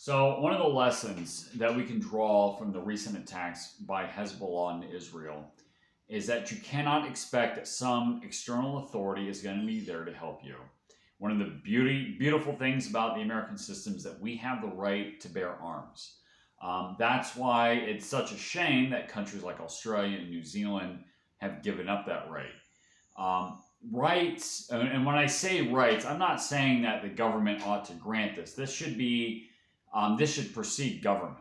So, one of the lessons that we can draw from the recent attacks by Hezbollah on Israel is that you cannot expect that some external authority is going to be there to help you. One of the beautiful things about the American system is that we have the right to bear arms. That's why it's such a shame that countries like Australia and New Zealand have given up that right. Rights, and when I say rights, I'm not saying that the government ought to grant this. This should precede government.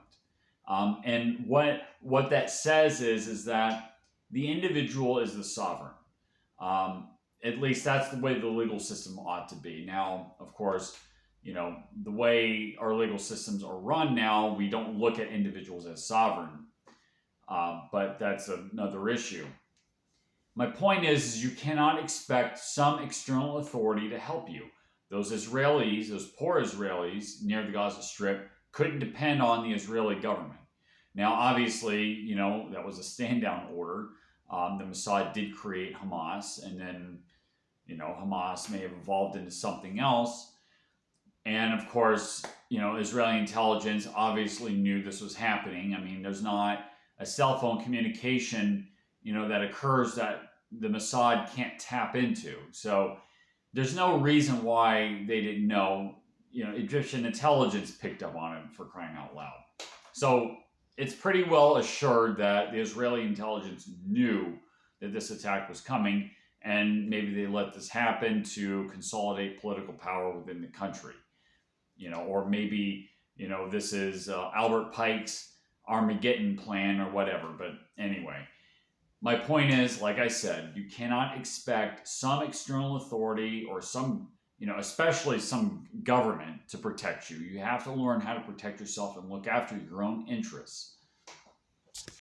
And what that says is that the individual is the sovereign. At least that's the way the legal system ought to be. Now, of course, the way our legal systems are run now, we don't look at individuals as sovereign, but that's another issue. My point is you cannot expect some external authority to help you. Those Israelis, those poor Israelis near the Gaza Strip, couldn't depend on the Israeli government. Now, obviously, that was a stand down order. The Mossad did create Hamas, and then, Hamas may have evolved into something else. And of course, Israeli intelligence obviously knew this was happening. I mean, there's not a cell phone communication, that occurs that the Mossad can't tap into. So there's no reason why they didn't know. Egyptian intelligence picked up on it, for crying out loud. So it's pretty well assured that the Israeli intelligence knew that this attack was coming, and maybe they let this happen to consolidate political power within the country. Or maybe, this is Albert Pike's Armageddon plan or whatever. But anyway, my point is, like I said, you cannot expect some external authority or especially some government to protect you. You have to learn how to protect yourself and look after your own interests.